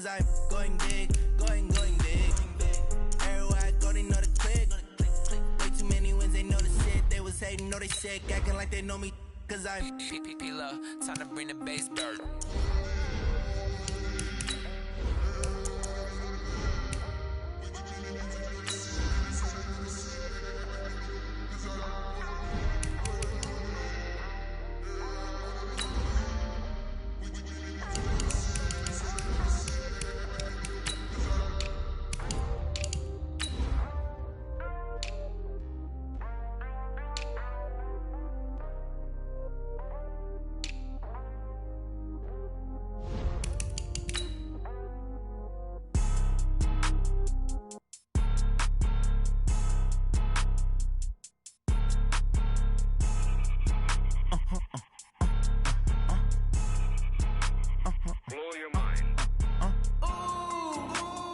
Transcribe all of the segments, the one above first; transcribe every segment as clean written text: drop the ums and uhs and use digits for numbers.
cause I'm going big, going big. Everywhere I go, they know the click. Way too many wins, they know the shit. They was hating, know they sick, acting like they know me, cause I'm P-P-P-Love, time to bring the bass dirt. Blow your mind.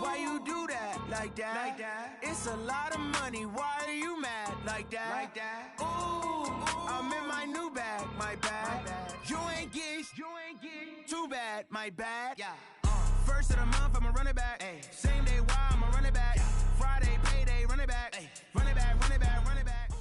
Why you do that like that? It's a lot of money. Why are you mad like that? Ooh, I'm in my new bag, my bad. You ain't getting too bad, my bad. Yeah. First of the month, I'ma run it back. Ay. Same day, why I'ma run it back. Friday, payday, run it back. Ay. Run it back, run it back, run it back.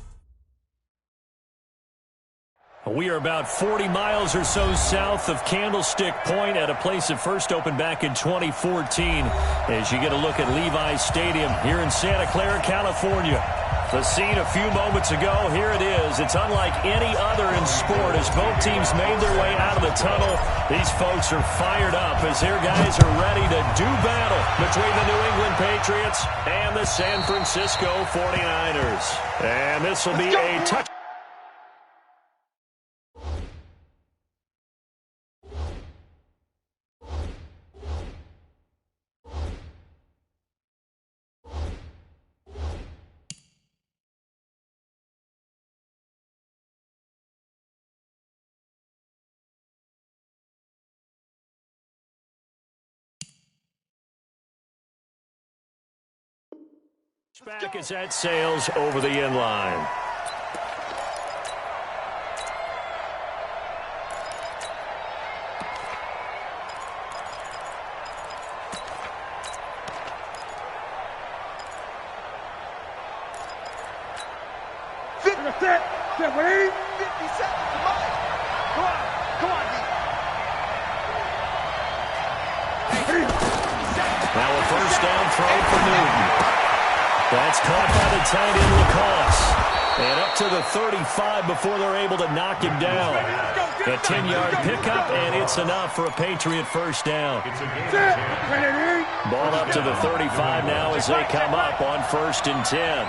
We are about 40 miles or so south of Candlestick Point at a place that first opened back in 2014 as you get a look at Levi's Stadium here in Santa Clara, California. The scene a few moments ago, here it is. It's unlike any other in sport as both teams made their way out of the tunnel. These folks are fired up as their guys are ready to do battle between the New England Patriots and the San Francisco 49ers. And this will be a touch. Back as that sails over the end line. Set, ready? 50 seconds to mine. Come on, Now a first down throw for Newton. That's caught by the tight end, Lacoste. And up to the 35 before they're able to knock him down. A 10-yard pickup, and it's enough for a Patriot first down. Ball up to the 35 now as they come up on 1st and 10.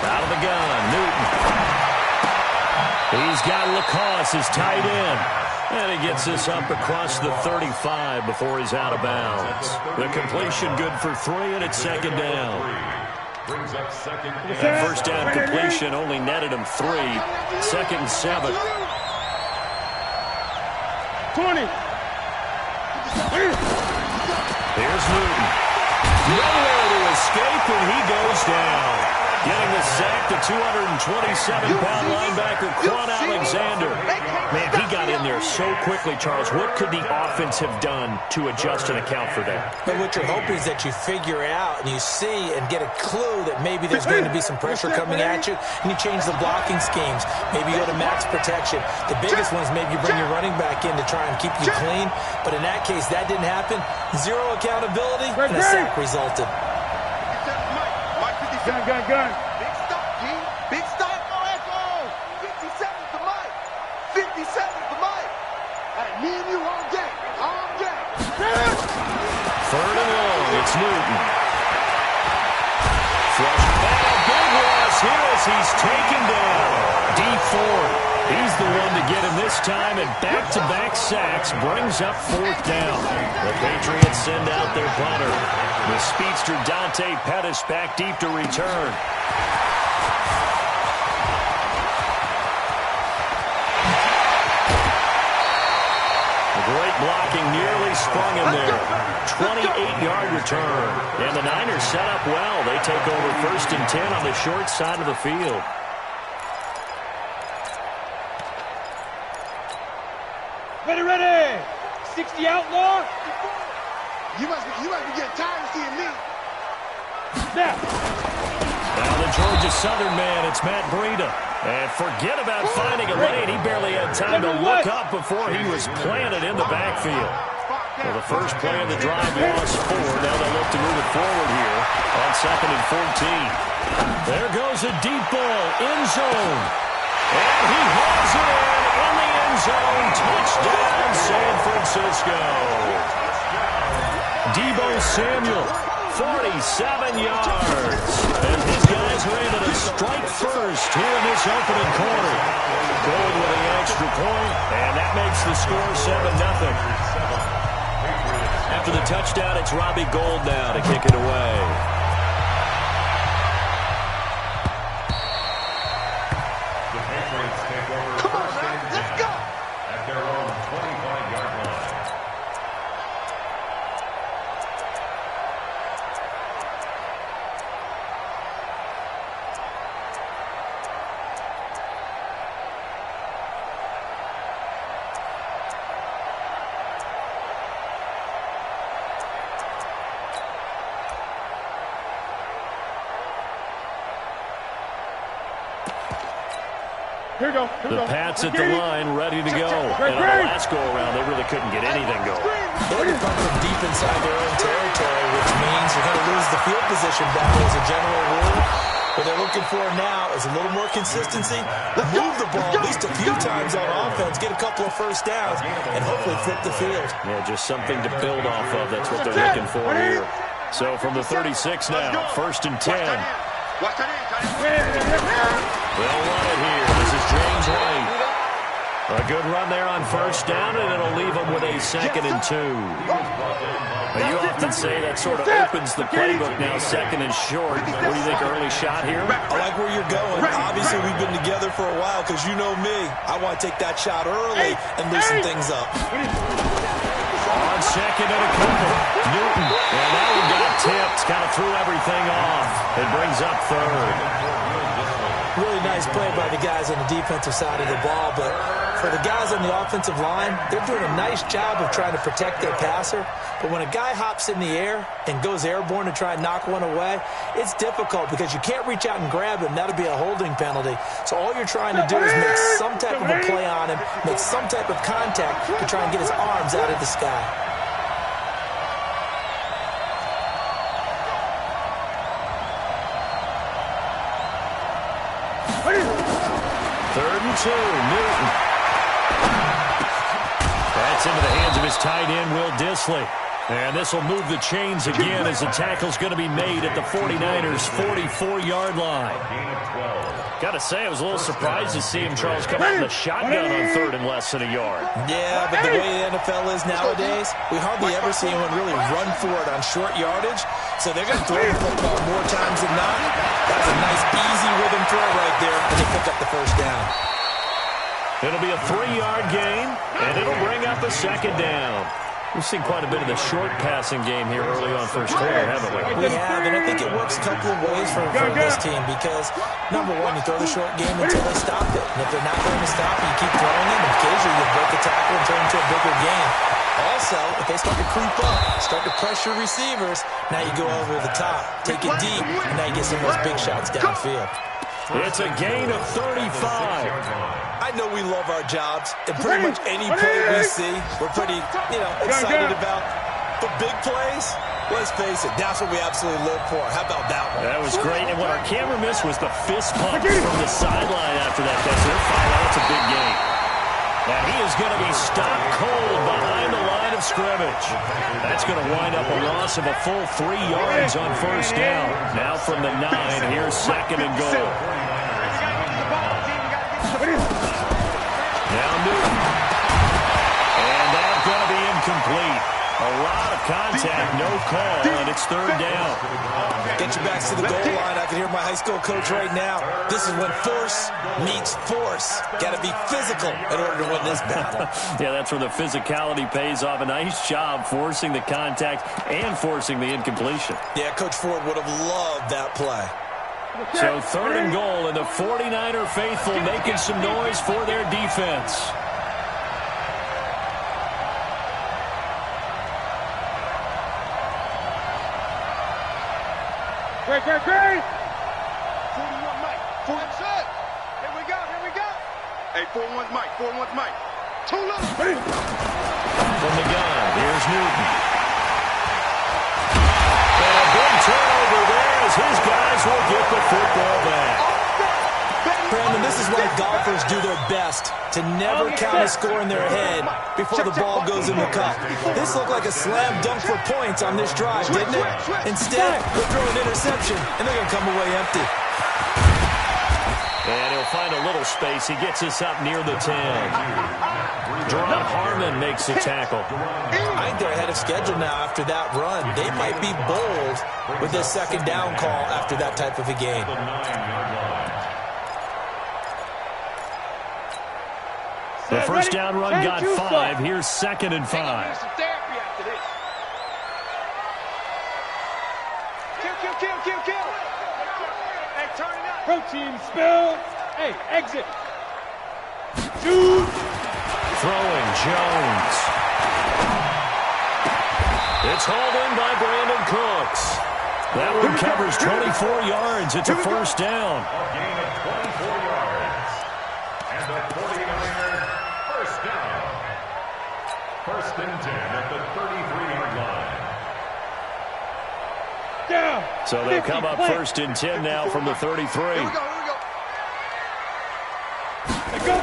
Out of the gun, Newton. He's got Lacoste as tight end. And he gets this up across the 35 before he's out of bounds. The completion good for 3, and it's 2nd down. That first down completion only netted him 3. 2nd and 7. 20. Here's Newton. Nowhere to escape, and he goes down. Getting the sack, the 227-pound linebacker, Quan Alexander. Man, he got in there so quickly, Charles. What could the offense have done to adjust and account for that? But what you're hoping is that you figure out and you see and get a clue that maybe there's going to be some pressure coming at you, and you change the blocking schemes. Maybe you go to max protection. The biggest one is maybe you bring your running back in to try and keep you clean. But in that case, that didn't happen. Zero accountability, and a sack resulted. Gun. Big stop, G. Big stop. Oh, echo. 50 seconds to Mike. 50 seconds to Mike. Hey, me and you on deck. On deck. 3rd and long. It's Newton. Flush. And a big loss here as he's taken down. D4. He's the one to get him this time, and back-to-back sacks brings up 4th down. The Patriots send out their punter. The speedster Dante Pettis back deep to return. The great blocking nearly sprung him there. 28-yard return. And the Niners set up well. They take over 1st and 10 on the short side of the field. Ready. 60 outlaw. You must be getting tired of seeing me. Snap. Now the Georgia Southern man, it's Matt Breida. And forget about finding a lane. He barely had time to look up before he was planted in the backfield. Well, the first play of the drive lost 4. Now they look to move it forward here on 2nd and 14. There goes a deep ball, end zone. And he hauls it in the end zone. Touchdown, San Francisco. Deebo Samuel, 47 yards. And his guys are able to strike first here in this opening quarter. Gold with the extra point, and that makes the score 7-0. After the touchdown, it's Robbie Gould now to kick it away. Come on, man. Let's go. At their own 25-yard line. The Pats at the line, ready to go. And on the last go-around, they really couldn't get anything going. They're coming from deep inside their own territory, which means you're going to lose the field position battle as a general rule. What they're looking for now is a little more consistency, move the ball at least a few times on offense, get a couple of first downs, and hopefully flip the field. Yeah, just something to build off of. That's what they're looking for here. So from the 36 now, 1st and 10. They'll run it here. This is James White. A good run there on 1st down, and it'll leave them with a 2nd and 2. Now, you often say that sort of opens the playbook now, 2nd and short. What do you think, early shot here? I like where you're going. Obviously, we've been together for a while because you know me. I want to take that shot early and loosen things up. On 2nd and a couple, Newton. And that one got tipped. Kind of threw everything off. It brings up 3rd. Really nice play by the guys on the defensive side of the ball, but for the guys on the offensive line, they're doing a nice job of trying to protect their passer. But when a guy hops in the air and goes airborne to try and knock one away, it's difficult because you can't reach out and grab him. That'll be a holding penalty. So all you're trying to do is make some type of a play on him, make some type of contact to try and get his arms out of the sky. Third and 2, Newton. That's into the hands of his tight end, Will Dissly. And this will move the chains again as the tackle's going to be made at the 49ers' 44-yard line. Got to say, I was a little surprised to see him, Charles, come out in the shotgun on 3rd and less than a yard. Yeah, but the way the NFL is nowadays, we hardly ever see anyone really run for it on short yardage. So they're going to throw the football more times than not. That's a nice, easy rhythm throw right there, and they pick up the 1st down. It'll be a 3-yard gain, and it'll bring up a 2nd down. We've seen quite a bit of the short passing game here early on first quarter, haven't we? We have, and I think it works a couple of ways for this team because, number one, you throw the short game until they stop it. And if they're not going to stop it, you keep throwing it, and occasionally you break a tackle and turn into a bigger game. Also, if they start to creep up, start to pressure receivers, now you go over the top, take it deep, and now you get some of those big shots downfield. It's a gain of 35. I know we love our jobs, and pretty much any play we see, we're pretty, excited about. But big plays, let's face it, that's what we absolutely live for. How about that one? That was great, and what our camera missed was the fist pump from the sideline after that. That's a big game. And he is going to be stopped cold behind the line of scrimmage. That's going to wind up a loss of a full 3 yards on 1st down. Now from the 9, here's 2nd and goal. Now Newton. And that's going to be incomplete. A lot of contact, no call, and it's 3rd down. Get your backs to the goal line. I can hear my high school coach right now. This is when force meets force. Got to be physical in order to win this battle. Yeah, that's where the physicality pays off. A nice job forcing the contact and forcing the incompletion. Yeah, Coach Ford would have loved that play. So 3rd and goal, and the 49er faithful making some noise for their defense. Great, great, great. 41 Mike. 4 set. Here we go. Here we go. Hey, 4-1's Mike. 4-1's Mike. Too low. From the gun, here's Newton. And a big turnover there as his guys will get the football back. Brandon, this is why golfers do their best to never count a score in their head before the ball goes in the cup. This looked like a slam dunk for points on this drive, didn't it? Instead, they'll throw an interception, and they're going to come away empty. And he'll find a little space. He gets us up near the 10. Jerron Harmon makes the tackle. I think they're ahead of schedule now after that run. They might be bold with this second down call after that type of a game. The first down run got 5. Here's 2nd and 5. Kill. Hey, turn it up. Protein spill. Hey, exit. Shoot. Throwing Jones. It's hauled in by Brandon Cooks. That one covers 24 yards. It's a first down. A gain of 24 yards. And the 49ers first down. 1st and 10 at the 33-yard line. Down. So they'll come up 1st and 10 now from the 33. Here we go.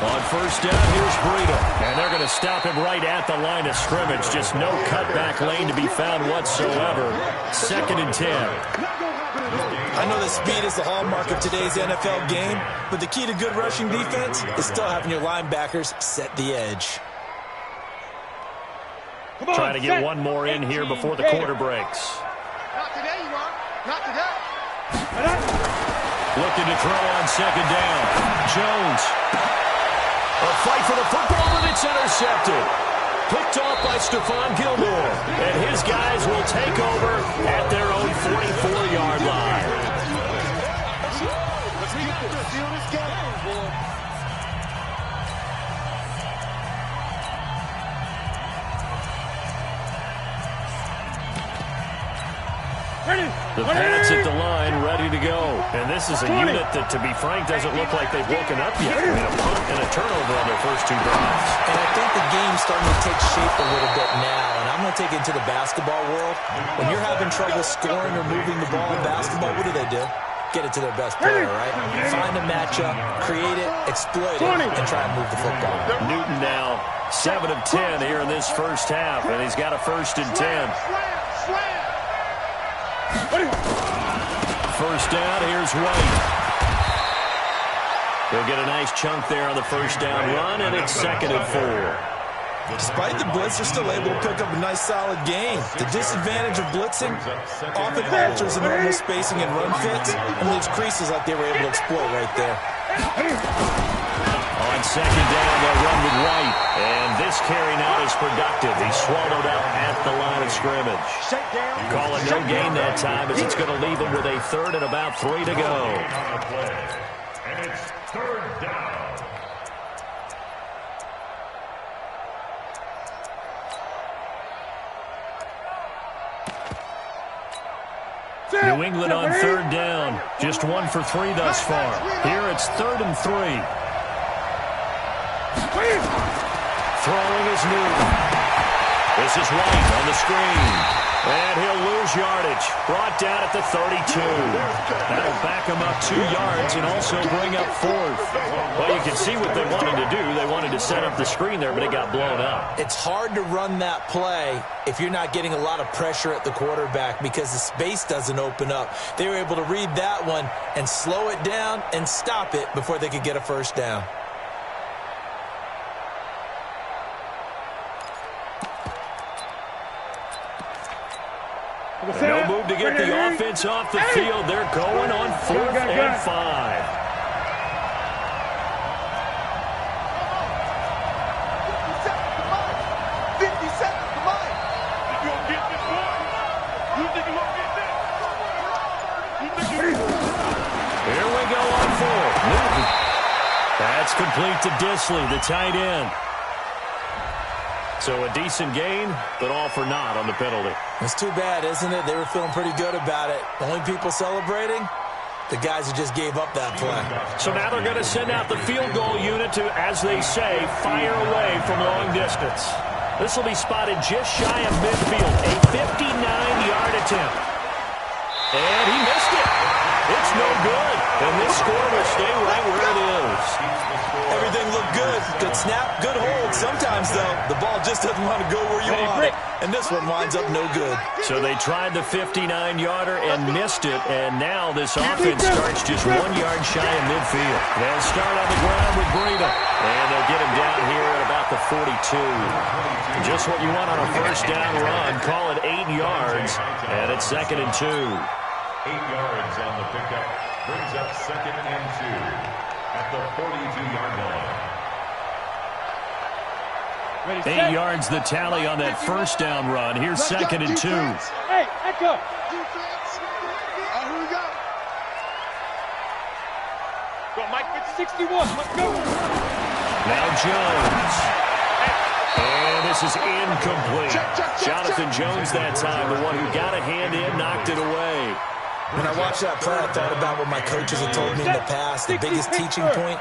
On first down, here's Breida. And they're going to stop him right at the line of scrimmage. Just no cutback lane to be found whatsoever. 2nd and 10. I know that speed is the hallmark of today's NFL game, but the key to good rushing defense is still having your linebackers set the edge. Trying to get one more in here before the quarter breaks. Not today, you are. Not today. Looking to throw on 2nd down. Jones. A fight for the football, and it's intercepted. Picked off by Stephon Gilmore. And his guys will take over at their own 44-yard line. Let's steal this game, boy. The Pats at the line, ready to go. And this is a unit that, to be frank, doesn't look like they've woken up yet. I mean, a punt and a turnover on their first 2 drives. And I think the game's starting to take shape a little bit now. And I'm going to take it to the basketball world. When you're having trouble scoring or moving the ball in basketball, what do? Get it to their best player, right? Find a matchup, create it, exploit it, and try and move the football. Newton now 7 of 10 here in this first half, and he's got a 1st and 10. First down, here's White. He'll get a nice chunk there on the first down run, and it's 2nd and 4. Despite the blitz, they're still able to pick up a nice, solid gain. The disadvantage of blitzing often alters the normal spacing and run fits and leaves creases like they were able to exploit right there. On 2nd down, they'll run with White, and this carry not as productive. He's swallowed up at the line of scrimmage. Call it no gain that time, as it's going to leave him with a 3rd and about 3 to go. And it's 3rd down. New England on 3rd down. Just 1 for 3 thus far. Here it's 3rd and 3. Throwing is Newton. This is White on the screen. And he'll lose yardage. Brought down at the 32. That'll back him up 2 yards and also bring up 4th. Well, you can see what they wanted to do. They wanted to set up the screen there, but it got blown up. It's hard to run that play if you're not getting a lot of pressure at the quarterback because the space doesn't open up. They were able to read that one and slow it down and stop it before they could get a first down. No move to get the offense off the field. They're going on 4th and 5. Here we go on 4th. Newton. That's complete to Disley, the tight end. So a decent gain, but all for naught on the penalty. It's too bad, isn't it? They were feeling pretty good about it. The only people celebrating, the guys who just gave up that play. So now they're going to send out the field goal unit to, as they say, fire away from long distance. This will be spotted just shy of midfield, a 59-yard attempt. And he missed it. It's no good. And this score will stay right where it is. Everything looked good. Good snap, good hold. Sometimes, though, the ball just doesn't want to go where you want it. And this one winds up no good. So they tried the 59-yarder and missed it. And now this offense starts just 1 yard shy of midfield. They'll start on the ground with Breida. And they'll get him down here at about the 42. Just what you want on a first down run. Call it 8 yards. And it's 2nd and 2. 8 yards on the pickup. Brings up 2nd and 2 at the 42-yard line. 8 yards the tally on that first down run. Here's 2nd and 2. Hey, echo. Defense. Here we go. Go, Mike, 61. Let's go. Now Jones. And this is incomplete. Jonathan Jones that time, the one who got a hand in, knocked it away. When I watched that play, I thought about what my coaches have told me in the past. The biggest teaching point,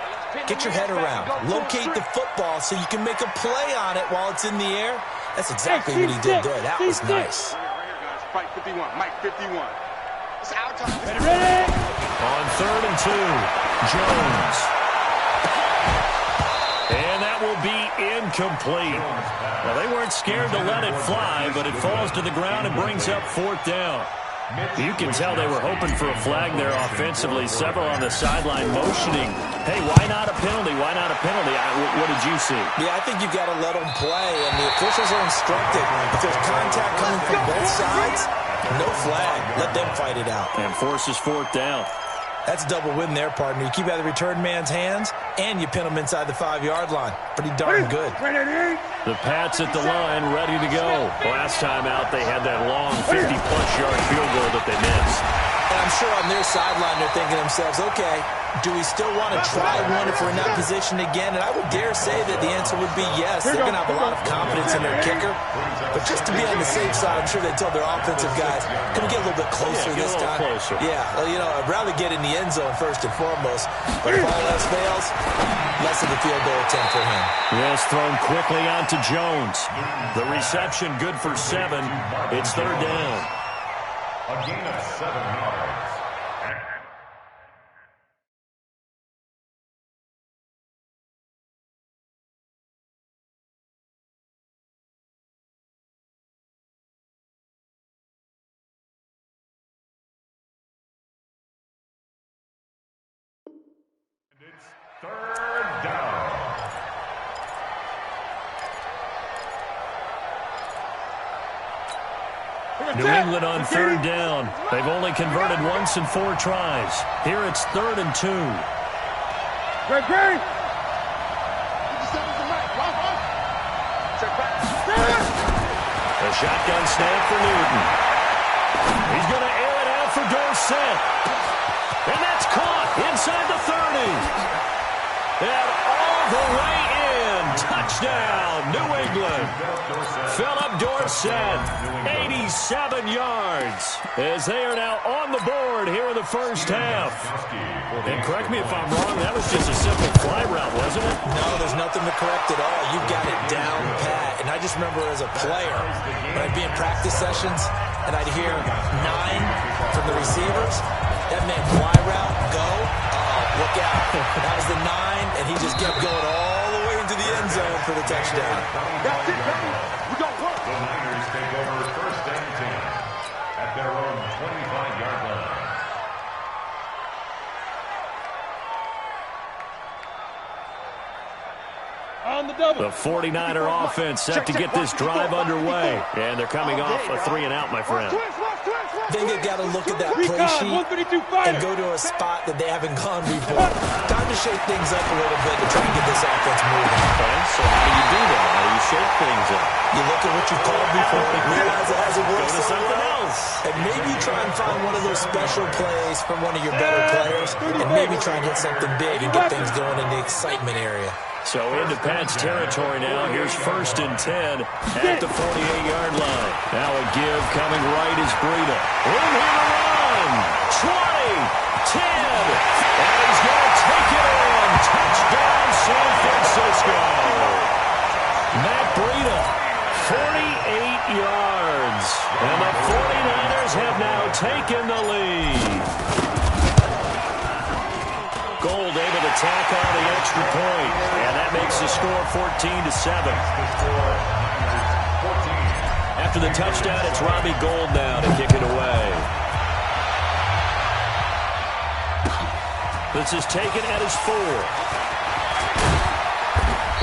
get your head around. Locate the football so you can make a play on it while it's in the air. That's exactly what he did there. That was nice. Mike 51. Mike 51. It's our time. Ready? On 3rd and 2, Jones. And that will be incomplete. Well, they weren't scared to let it fly, but it falls to the ground and brings up 4th down. You can tell they were hoping for a flag there offensively. Several on the sideline motioning. Hey, why not a penalty? Why not a penalty? What did you see? Yeah, I think you've got to let them play, and the officials are instructed. If there's contact coming from both sides, no flag. Let them fight it out. And forces 4th down. That's a double win there, partner. You keep out of the return man's hands, and you pin them inside the 5-yard line. Pretty darn good. The Pats at the line, ready to go. Last time out, they had that long 50-plus yard field goal that they missed. And I'm sure on their sideline they're thinking to themselves, okay, do we still want to try one if we're in that position again? And I would dare say that the answer would be yes. They're going to have a lot of confidence in their kicker. But just to be on the safe side, I'm sure they told their offensive guys, can we get a little bit closer this time? Closer. Yeah, well, you know, I'd rather get in the end zone first and foremost. But if all else fails, less of a field goal attempt for him. Yes, thrown quickly onto Jones. The reception good for 7. It's 3rd down. A gain of 7 yards. It's 3rd down. New England on 3rd down. They've only converted once in 4 tries. Here it's 3rd and 2. Great, great. A shotgun snap for Newton. He's going to air it out for Dorsett. And that's caught inside the 30. And all the way in. Touchdown, New England. Philip Dorsett, 87 yards, as they are now on the board here in the first half. And correct me if I'm wrong, that was just a simple fly route, wasn't it? No, there's nothing to correct at all. You got it down pat. And I just remember as a player, when I'd be in practice sessions, and I'd hear 9 from the receivers, that meant fly route, go, look out. That was the 9, and he just kept going all the way into the end zone for the touchdown. That's it, baby. We don't work. The Niners take over 1st and 10 at their own 25-yard line. On the double. The 49er offense set to get this drive underway. And they're coming off a 3-and-out, my friend. They got to look at that play sheet and go to a spot that they haven't gone before. Time to shake things up a little bit to try and get this offense moving. Okay, so how do you do that? How do you shake things up? You look at what you've called before, realize it hasn't Go worked to so something well, else. and maybe try and find one of those special plays from one of your better players, and maybe try and hit something big and get things going in the excitement area. So into Pat's territory now. Here's 1st and 10 at the 48-yard line. Now a give coming right is Breida. Room here to run. 20, 10, and he's going to take it in. Touchdown, San Francisco. Matt Breida, 48 yards. And the 49ers have now taken the lead. Gold able to tack on the extra point, and that makes the score 14-7. After the touchdown, it's Robbie Gould now to kick it away. This is taken at his 4.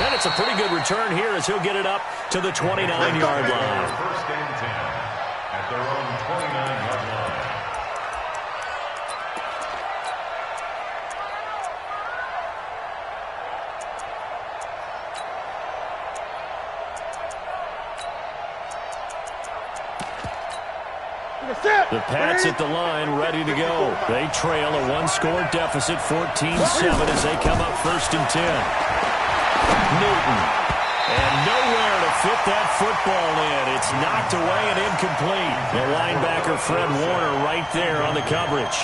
And it's a pretty good return here as he'll get it up to the 29-yard line. 1st and 10 at their own 29-yard line. The Pats at the line, ready to go. They trail a one-score deficit, 14-7, as they come up 1st and 10. Newton. And nowhere to fit that football in. It's knocked away and incomplete. The linebacker, Fred Warner, right there on the coverage.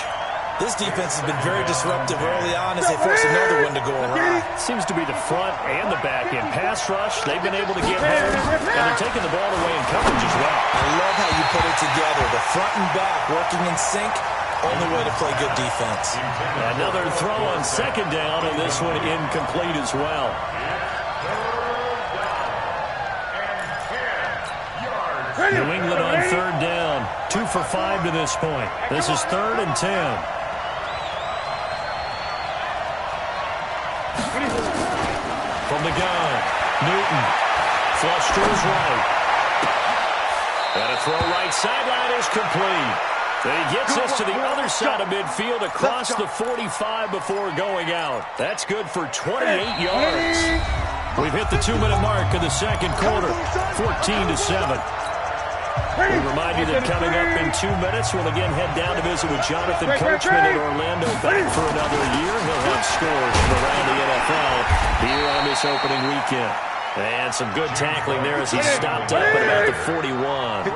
This defense has been very disruptive early on as they force another one to go around. Seems to be the front and the back end. Pass rush, they've been able to get home, and they're taking the ball away in coverage as well. I love how you put it together. The front and back working in sync, only way to play good defense. Another throw on 2nd down, and this one incomplete as well. New England on 3rd down. 2 for 5 to this point. This is 3rd and 10. From the gun, Newton. Flush to his right. And a throw right sideline is complete. And he gets us to the other side of midfield across the 45 before going out. That's good for 28 yards. We've hit the 2-minute mark in the 2nd quarter. 14-7. We remind you that coming up in 2 minutes, we'll again head down to visit with Jonathan Coachman in Orlando, back for another year. He'll have scores from around the NFL here on this opening weekend. And some good tackling there as he stopped up at about the 41.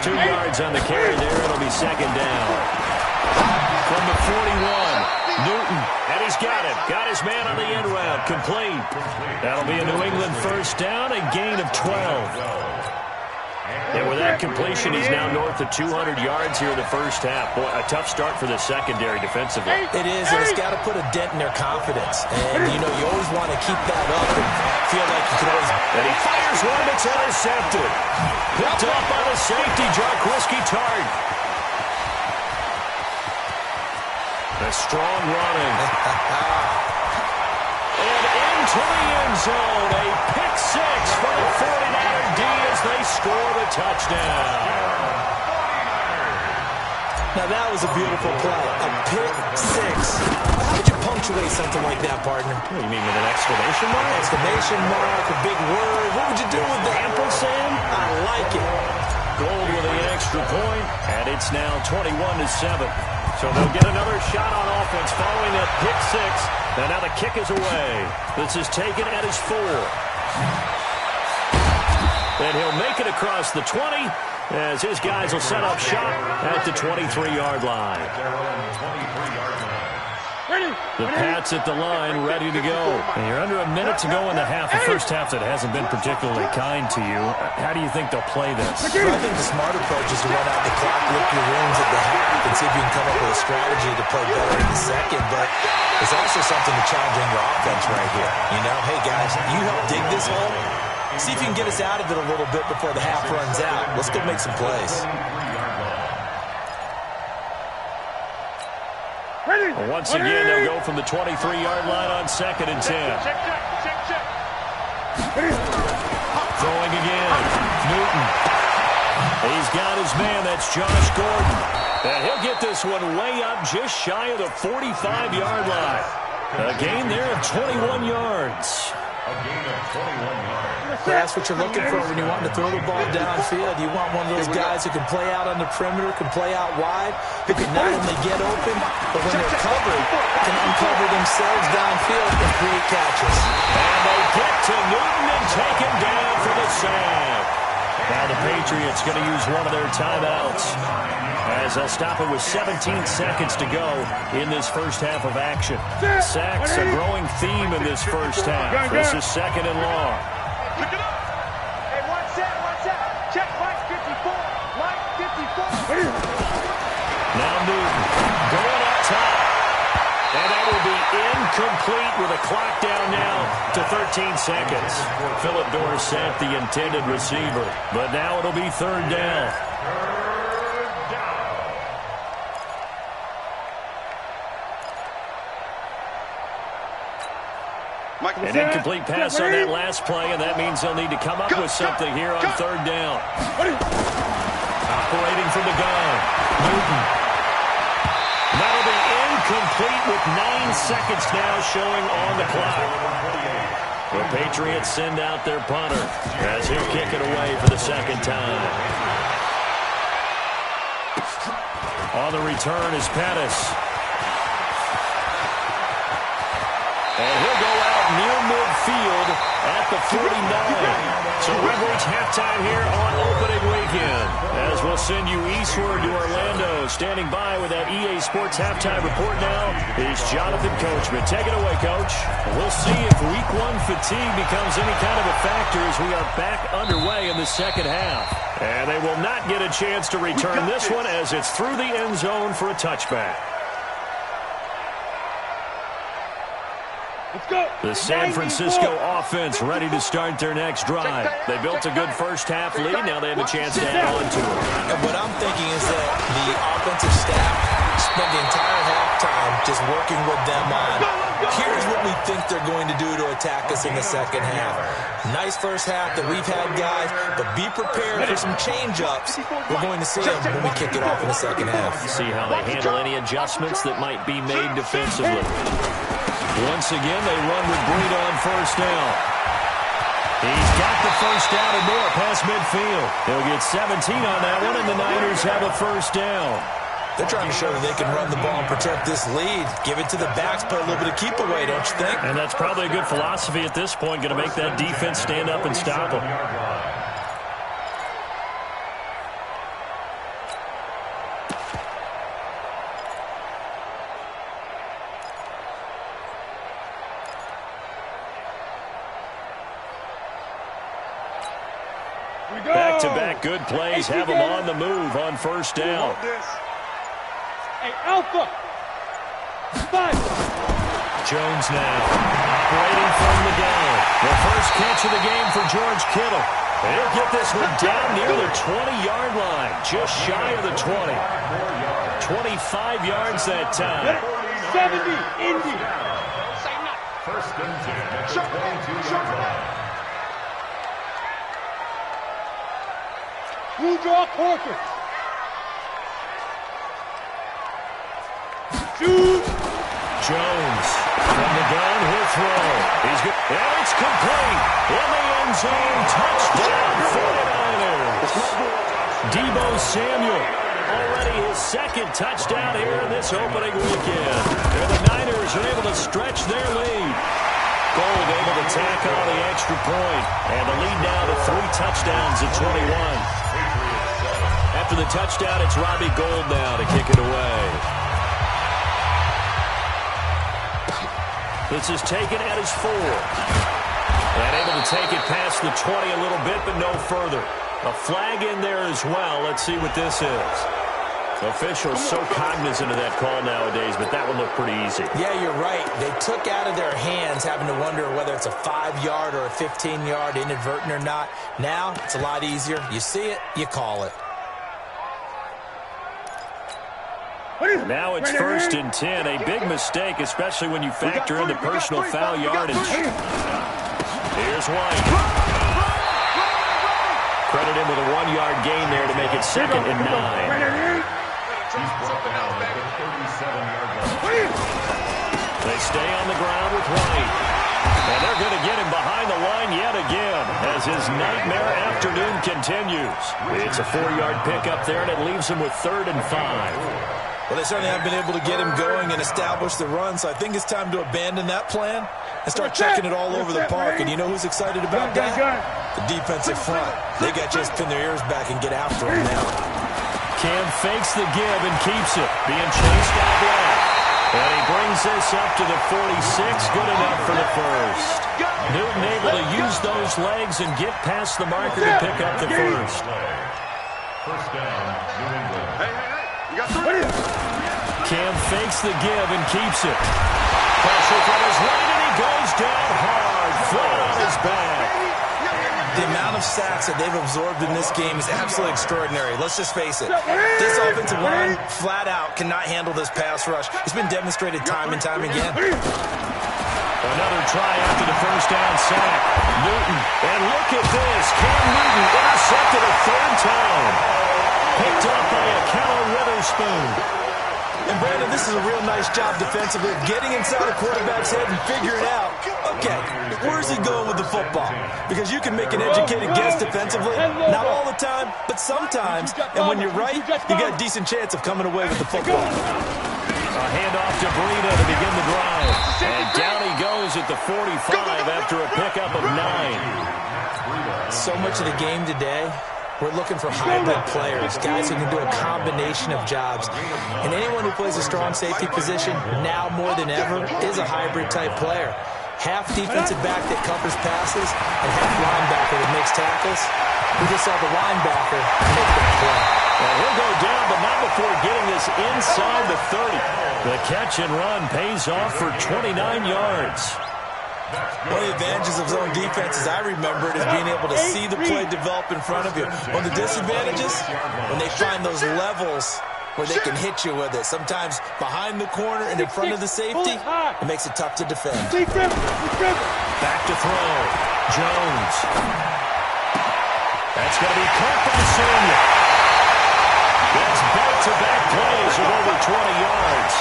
2 yards on the carry there. It'll be 2nd down. From the 41, Newton, and he's got him. Got his man on the end route, complete. That'll be a New England 1st down, a gain of 12. And with that completion, he's now north of 200 yards here in the 1st half. Boy, a tough start for the secondary defensively. It is, and it's got to put a dent in their confidence. And, you know, you always want to keep that up and feel like you can always... And he fires one that's intercepted. Picked up by the safety, Jarkowski Tart. A strong running. And into the end zone, a pick 6 for the 49er D as they score the touchdown. Now that was a beautiful play, a pick 6. How would you punctuate something like that, partner? What do you mean, with an exclamation mark? Exclamation mark, a big word. What would you do with that? Ampersand? I like it. Gold with the extra point, and it's now 21-7. So they'll get another shot on offense following that pick 6. And now the kick is away. This is taken at his 4. And he'll make it across the 20 as his guys will set up shop at the 23-yard line. The Pats at the line, ready to go. And you're under a minute to go in the half. The 1st half that hasn't been particularly kind to you. How do you think they'll play this? I think the smart approach is to run out the clock, lick your wounds at the half, and see if you can come up with a strategy to play better in the 2nd. But it's also something to challenge on your offense right here. You know, hey, guys, you help dig this hole. See if you can get us out of it a little bit before the half runs out. Let's go make some plays. Well, once again, they'll go from the 23-yard line on 2nd and 10. Throwing again. Newton. He's got his man. That's Josh Gordon. And he'll get this one way up just shy of the 45-yard line. A gain there of 21 yards. A gain of 21 yards. That's what you're looking for when you want to throw the ball downfield. You want one of those guys who can play out on the perimeter, can play out wide, who can not only get open, but when they're covered, can uncover themselves downfield and create catches. And they get to Newton and take him down for the sack. Now the Patriots going to use one of their timeouts, as they'll stop it with 17 seconds to go in this first half of action. Sacks a growing theme in this first half. This is second and long. Pick it up. Hey, one set. Check Mike 54. Mike 54. Now Newton going up top. And that will be incomplete with a clock down now to 13 seconds. Philip Dorsett, the intended receiver. But now it'll be third down. An incomplete pass on that last play, and that means they'll need to come up with something here on third down. Operating from the gun, Newton. That'll be incomplete with 9 seconds now showing on the clock. The Patriots send out their punter as he'll kick it away for the second time. On the return is Pettis. And he'll go out near midfield at the 49. So we've reached halftime here on opening weekend. As we'll send you eastward to Orlando. Standing by with that EA Sports halftime report now is Jonathan Coachman. Take it away, Coach. We'll see if week one fatigue becomes any kind of a factor as we are back underway in the second half. And they will not get a chance to return this one as it's through the end zone for a touchback. The San Francisco offense ready to start their next drive. They built a good first half lead. Now they have a chance to add on to it. And what I'm thinking is that the offensive staff spent the entire halftime just working with them on, here's what we think they're going to do to attack us in the second half. Nice first half that we've had, guys, but be prepared for some change-ups. We're going to see them when we kick it off in the second half. See how they handle any adjustments that might be made defensively. Once again, they run with Breed on first down. He's got the first down and more past midfield. They'll get 17 on that one, and the Niners have a first down. They're trying to show that they can run the ball and protect this lead. Give it to the backs, put a little bit of keep away, don't you think? And that's probably a good philosophy at this point, going to make that defense stand up and stop them. Back-to-back good plays have them on the move on first down. Hey, Alpha! Five! Jones now operating from the gun. The first catch of the game for George Kittle. He'll get this one down near the 20-yard line, just shy of the 20. 25 yards that time. 70, Indy! First and 10 at the 22-yard line. Blue draw Corker. Shoot! Jones from the gun, he'll throw. He's good. And it's complete. In the end zone, touchdown 49ers. Deebo Samuel, already his second touchdown here in this opening weekend. And the Niners are able to stretch their lead. Gold able to tack on the extra point. And the lead now to 3 touchdowns at 21. After the touchdown, it's Robbie Gould now to kick it away. This is taken at his 4. And able to take it past the 20 a little bit, but no further. A flag in there as well. Let's see what this is. Officials so cognizant of that call nowadays, but that one looked pretty easy. Yeah, you're right. They took out of their hands having to wonder whether it's a 5-yard or a 15-yard, inadvertent or not. Now, it's a lot easier. You see it, you call it. Now it's first and 10. A big mistake, especially when you factor in the personal foul yardage. Here's White. Credit him with a 1-yard gain there to make it second and 9. He's brought down at the 37-yard line. They stay on the ground with White. And they're going to get him behind the line yet again as his nightmare afternoon continues. It's a 4-yard pickup there, and it leaves him with 3rd and 5. Well, they certainly haven't been able to get him going and establish the run, so I think it's time to abandon that plan and start checking it all over the park. And you know who's excited about that? The defensive front. They got to just pin their ears back and get after him now. Cam fakes the give and keeps it, being chased out left. And he brings this up to the 46, good enough for the first. Newton able to use those legs and get past the marker to pick up the first. First down, New England. Hey, you got 3. Cam fakes the give and keeps it. Pressure from his right, and he goes down hard, flat on his back. The amount of sacks that they've absorbed in this game is absolutely extraordinary. Let's just face it. This offensive line, flat out, cannot handle this pass rush. It's been demonstrated time and time again. Another try after the first down sack. Newton, and look at this. Cam Newton intercepted a 3rd time. Picked up by a Cal Witherspoon. And Brandon, this is a real nice job defensively of getting inside a quarterback's head and figuring out, okay, where's he going with the football? Because you can make an educated guess defensively, not all the time, but sometimes. And when you're right, you got a decent chance of coming away with the football. A handoff to Breida to begin the drive. And down he goes at the 45 after a pickup of 9. So much of the game today, we're looking for hybrid players, guys who can do a combination of jobs. And anyone who plays a strong safety position, now more than ever, is a hybrid-type player. Half defensive back that covers passes, and half linebacker that makes tackles. We just saw the linebacker make the play. Well, he'll go down, but not before getting this inside the 30. The catch and run pays off for 29 yards. One of the advantages of zone defense, as I remember it, is being able to see the play develop in front of you. One of the disadvantages, when they find those levels where they can hit you with it. Sometimes behind the corner and in front of the safety, it makes it tough to defend. Back to throw. Jones. That's going to be caught by Samuel. That's back-to-back plays of over 20 yards.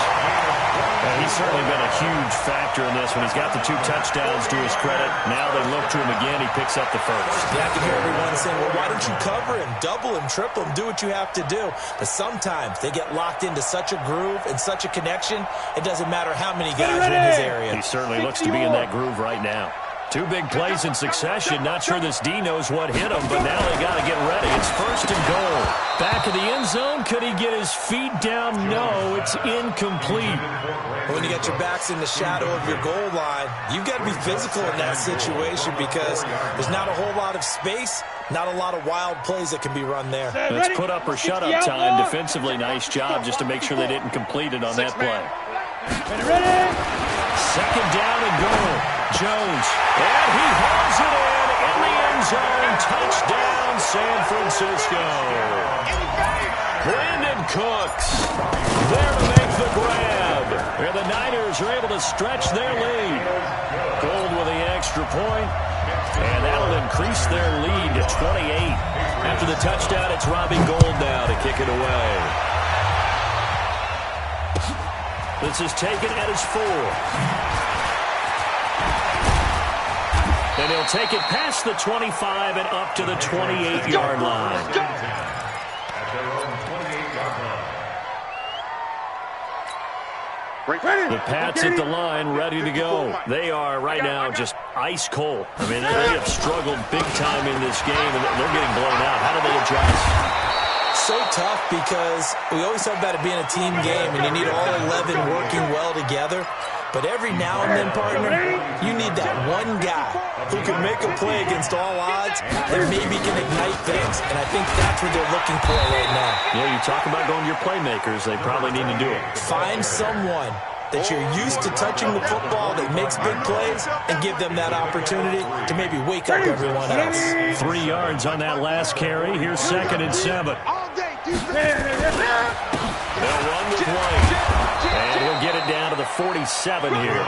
And he's certainly been a huge factor in this one. He's got the 2 touchdowns to his credit. Now they look to him again. He picks up the first. Yeah, I can hear everyone saying, well, why don't you cover him, double him, triple him, do what you have to do. But sometimes they get locked into such a groove and such a connection, it doesn't matter how many guys are in his area. He certainly looks to be in that groove right now. 2 big plays in succession. Not sure this D knows what hit him, but now they got to get ready. It's 1st and goal. Back of the end zone. Could he get his feet down? No, it's incomplete. When you got your backs in the shadow of your goal line, you've got to be physical in that situation because there's not a whole lot of space, not a lot of wild plays that can be run there. Let's put up or shut up time. Defensively, nice job just to make sure they didn't complete it on that play. Ready? 2nd down and goal. Jones, and he hauls it in the end zone. Touchdown, San Francisco. Brandon Cooks there to make the grab. And the Niners are able to stretch their lead. Gold with the extra point, and that'll increase their lead to 28. After the touchdown, it's Robbie Gould now to kick it away. This is taken at his 4. And he'll take it past the 25 and up to the 28-yard line. At their own 28-yard line. The Pats at the line, ready to go. They are right now just ice cold. I mean, they have struggled big time in this game, and they're getting blown out. How do they adjust? So tough because we always talk about it being a team game, and you need all 11 working well together. But every now and then, partner, you need that one guy who can make a play against all odds and maybe can ignite things. And I think that's what they're looking for right now. Yeah, you talk about going to your playmakers. They probably need to do it. Find someone that you're used to touching the football that makes big plays and give them that opportunity to maybe wake up everyone else. 3 yards on that last carry. Here's 2nd and 7. They'll run with White. And he'll get it down to the 47 here.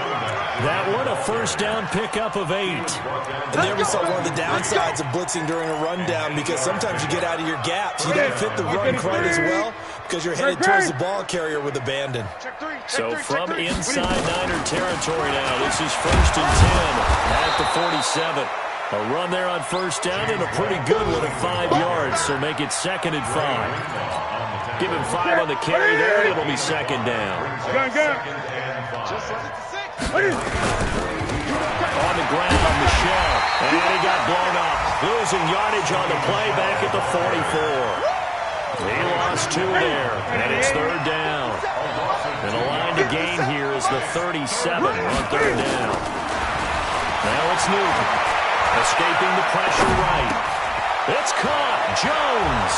That one, a 1st down pickup of 8. And there we saw one of the downsides of blitzing during a rundown because sometimes you get out of your gaps. You don't fit the run quite as well, because you're headed towards the ball carrier with abandon. So from inside Niner territory now, this is 1st and 10 at the 47. A run there on first down and a pretty good one at 5 yards, so make it 2nd and 5. Give him 5 on the carry there, and it'll be 2nd down. On the ground, Michelle, and he got blown up. Losing yardage on the play back at the 44. He lost 2 there, and it's 3rd down. And the line to gain here is the 37 on 3rd down. Now it's Newton, escaping the pressure right. It's caught, Jones.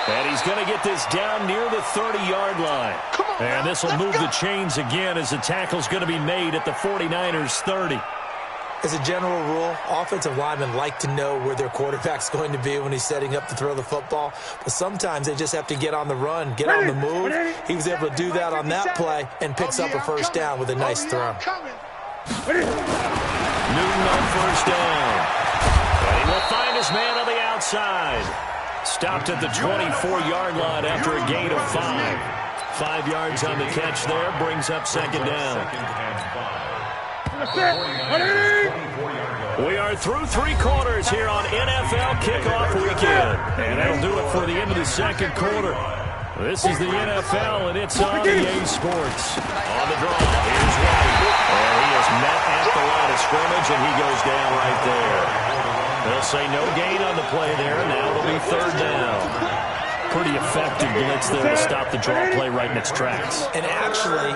And he's going to get this down near the 30-yard line. And this will move the chains again as the tackle's going to be made at the 49ers' 30. As a general rule, offensive linemen like to know where their quarterback's going to be when he's setting up to throw the football. But sometimes they just have to get on the run, get on the move. He was able to do that on that play and picks up a first down with a nice throw. Newton on first down. And he will find his man on the outside. Stopped at the 24-yard line after a gain of 5. 5 yards on the catch there, brings up 2nd down. We are through 3 quarters here on NFL Kickoff Weekend. And that'll do it for the end of the 2nd quarter. This is the NFL, and it's on EA Sports. On the draw, here's White. And he is met at the line of scrimmage, and he goes down right there. They'll say no gain on the play there, and now it'll be 3rd down. Pretty effective blitz there to stop the draw play right in its tracks. And actually,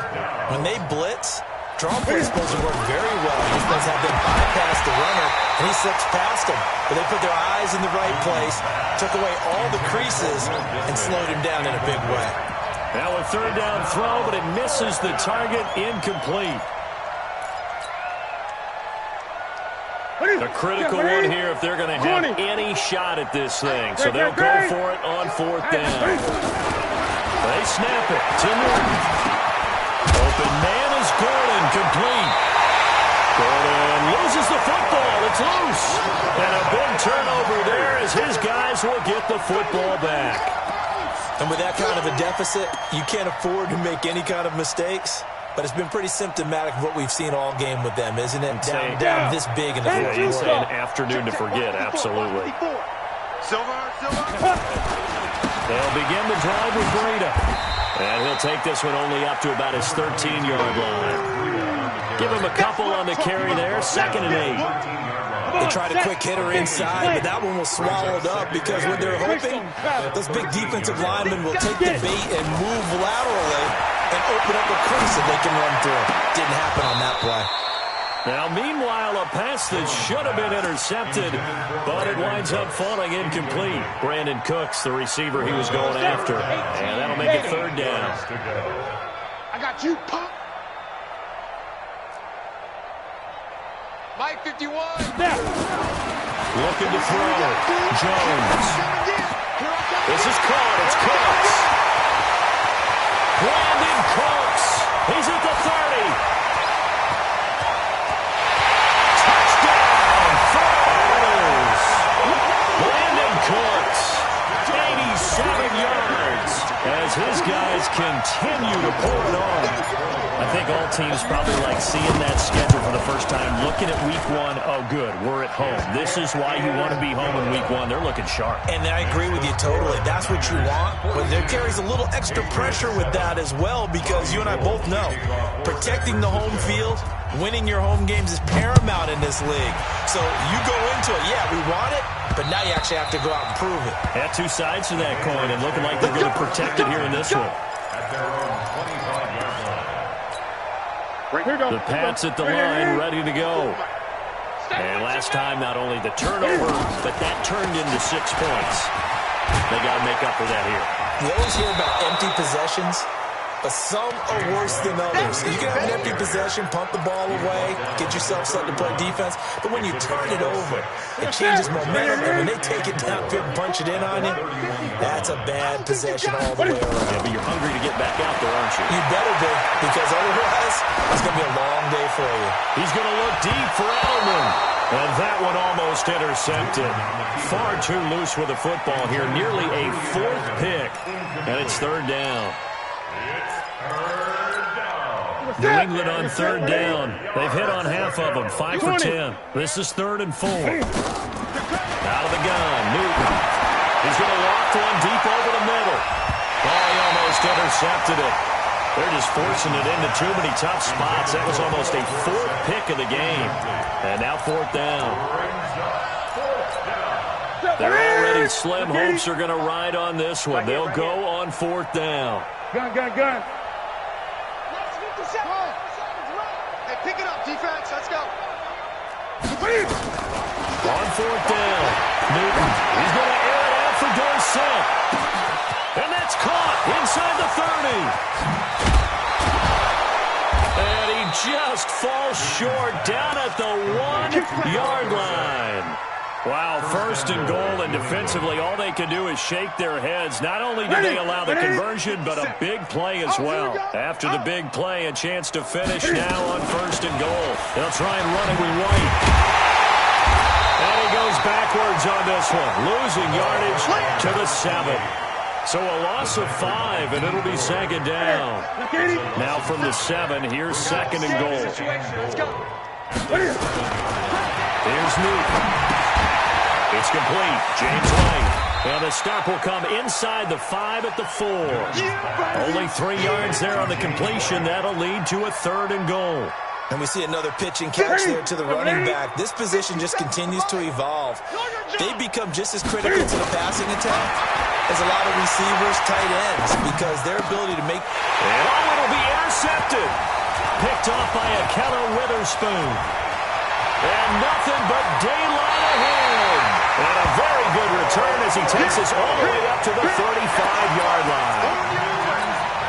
when they blitz, draw play is supposed to work very well. He's supposed to have them bypass the runner, and he slips past him. But they put their eyes in the right place, took away all the creases, and slowed him down in a big way. Now a 3rd down throw, but it misses the target, incomplete. A critical one here if they're going to have any shot at this thing. So they'll go for it on 4th down. They snap it to Newton. Open man is Gordon, complete. Gordon loses the football. It's loose. And a big turnover there as his guys will get the football back. And with that kind of a deficit, you can't afford to make any kind of mistakes. But it's been pretty symptomatic of what we've seen all game with them, isn't it? Down this big in the fourth quarter. It's an afternoon to forget, absolutely. They'll begin the drive with Breida. And he'll take this one only up to about his 13-yard line. Give him a couple on the carry there, 2nd and 8. They tried a quick hitter inside, but that one was swallowed up because what they're hoping, those big defensive linemen will take the bait and move laterally and open up a crease that they can run through. Didn't happen on that play. Now, meanwhile, a pass that should have been intercepted, but it winds up falling incomplete. Brandon Cooks, the receiver he was going after. And that'll make it 3rd down. I got you, punk. Mike 51. Looking to throw. Jones. This is caught. It's Cooks. Brandon Cooks. He's at the 30. Touchdown. Falls. Brandon Cooks. 87 yards as his guys continue to pour it on. I think all teams probably like seeing that schedule for the first time, looking at week 1. Oh, good, we're at home. This is why you want to be home in week 1. They're looking sharp. And I agree with you totally. That's what you want. But there carries a little extra pressure with that as well because you and I both know protecting the home field, winning your home games is paramount in this league. So you go into it, yeah, we want it, but now you actually have to go out and prove it. Had 2 sides to that coin and looking like they're going to protect it here in this one. The Pats at the line, ready to go. And last time, not only the turnover, but that turned into 6 points. They got to make up for that here. We always hear about empty possessions, but some are worse than others. You can have an empty possession, pump the ball away, get yourself set to play defense, but when you turn it over, it changes momentum, and when they take it downfield and punch it in on you, that's a bad possession all the way around. Yeah, but you're hungry to get back out there, aren't you? You better be, because otherwise, it's going to be a long day for for you. He's going to look deep for Edelman. And that one almost intercepted. Far too loose with the football here. Nearly a 4th pick. And it's 3rd down. New England on 3rd down. They've hit on half of them. 5 for 10. This is 3rd and 4. Out of the gun. Newton. He's going to loft one deep over the middle. Oh, he almost intercepted it. They're just forcing it into too many tough spots. That was almost a 4th pick of the game. And now 4th down. They're already slim. Hopes are going to ride on this one. They'll go on 4th down. Gun. Hey, pick it up, defense. Let's go. On 4th down. Newton. He's going to air it out for Dorsett. And that's caught inside the 30. And he just falls short down at the 1-yard line. Wow, 1st and goal, and defensively all they can do is shake their heads. Not only did they allow the conversion, but a big play as well. After the big play, a chance to finish now on 1st and goal. They'll try and run it with White. And he goes backwards on this one, losing yardage to the 7. So a loss of 5, and it'll be 2nd down. Now from the 7, here's 2nd and goal. Here's Newton. It's complete. James White. And the stop will come inside the 5 at the 4. Only 3 yards there on the completion. That'll lead to a 3rd and goal. And we see another pitch and catch there to the running back. This position just continues to evolve. They become just as critical to the passing attack as a lot of receivers, tight ends, because their ability to make... And it'll be intercepted. Picked off by a Keller Witherspoon. And nothing but daylight ahead. And a very good return as he takes us all the way up to the 35-yard line.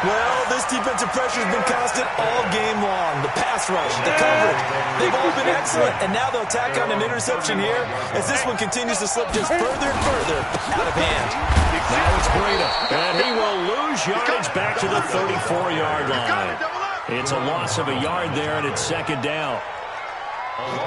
Well, this defensive pressure has been constant all game long. The pass rush, the coverage, they've all been excellent. And now they'll tack on an interception here as this one continues to slip just further and further out of hand. Now it's Breida, and he will lose yardage back to the 34-yard line. It's a loss of a yard there, and it's 2nd down.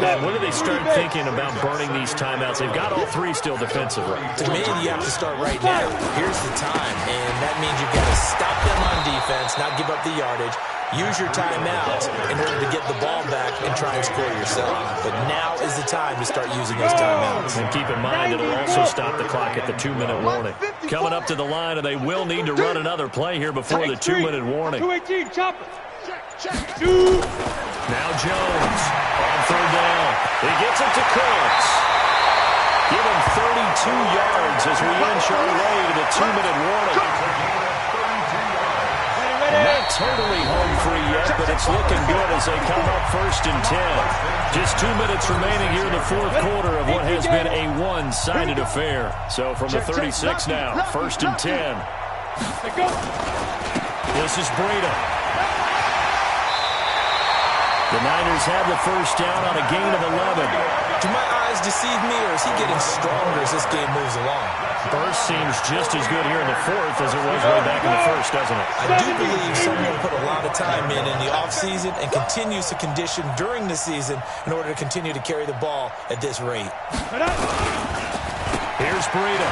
And when do they start thinking about burning these timeouts? They've got all 3 still defensively. To me, you have to start right now. Here's the time, and that means you've got to stop them on defense, not give up the yardage. Use your timeouts in order to get the ball back and try and score yourself. But now is the time to start using those timeouts. And keep in mind, it'll also stop the clock at the 2-minute warning. Coming up to the line, and they will need to run another play here before the 2-minute warning. 218, chopper. Now Jones on 3rd down. He gets it to Cooks. Give him 32 yards as we inch our way to the 2-minute warning. Not totally home free yet, but it's looking good as they come up 1st and 10. Just 2 minutes remaining here in the 4th quarter of what has been a one-sided affair. So from the 36 now, 1st and 10. This is Breida. The Niners have the 1st down on a gain of 11. Do my eyes deceive me, or is he getting stronger as this game moves along? Burst seems just as good here in the 4th as it was way back in the 1st, doesn't it? I do believe someone put a lot of time in the offseason and continues to condition during the season in order to continue to carry the ball at this rate. Here's Breida.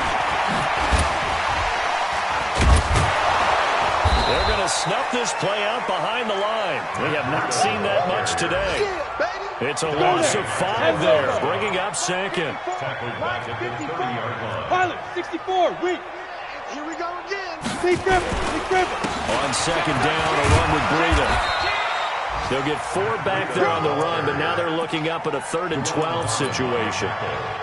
They're going to snuff this play out behind the line. We have not seen that much today. It's a loss of 5 there, bringing up 2nd. Pilot, 64, weak. Here we go again. Big grip. On 2nd down, a run with Breida. They'll get 4 back there on the run, but now they're looking up at a 3rd and 12 situation.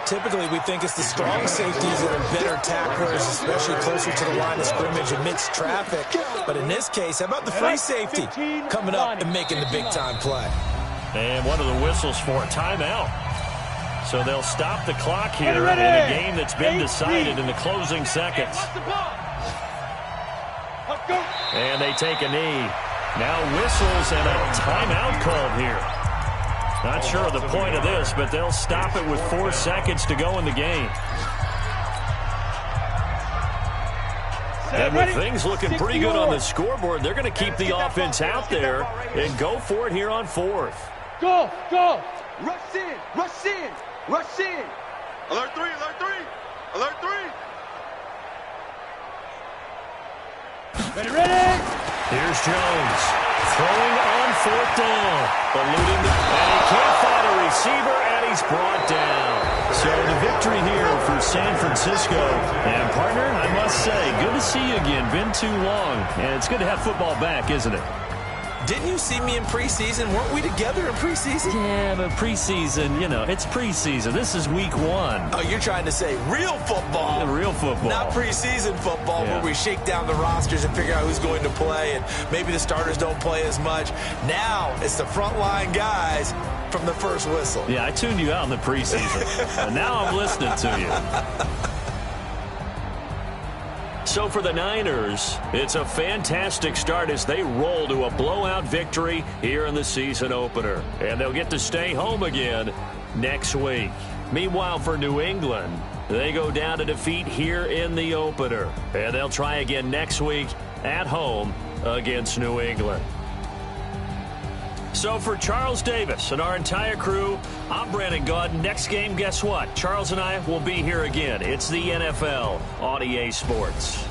Typically, we think it's the strong safeties that are better tacklers, especially closer to the line of scrimmage amidst traffic. But in this case, how about the free safety coming up and making the big-time play? And one of the whistles for a timeout. So they'll stop the clock here in a game that's been decided in the closing seconds. And they take a knee. Now whistles and a timeout called here. Not sure of the point of this, but they'll stop it with 4 seconds to go in the game. And with things looking pretty good on the scoreboard, they're going to keep the offense out there and go for it here on 4th. Go, go. Rush in, rush in, rush in. Alert 3, alert 3, alert 3. Ready, ready. Here's Jones throwing on 4th down. Eluding, and he can't find a receiver, and he's brought down. So the victory here for San Francisco. And, partner, I must say, good to see you again. Been too long. And it's good to have football back, isn't it? Didn't you see me in preseason? Weren't we together in preseason? Yeah, but preseason, you know, it's preseason. This is week 1. Oh, you're trying to say real football. Real football. Not preseason football where we shake down the rosters and figure out who's going to play, and maybe the starters don't play as much. Now it's the frontline guys from the first whistle. Yeah, I tuned you out in the preseason, and now I'm listening to you. So for the Niners, it's a fantastic start as they roll to a blowout victory here in the season opener. And they'll get to stay home again next week. Meanwhile, for New England, they go down to defeat here in the opener. And they'll try again next week at home against New England. So for Charles Davis and our entire crew, I'm Brandon Gaud. Next game, guess what? Charles and I will be here again. It's the NFL on EA Sports.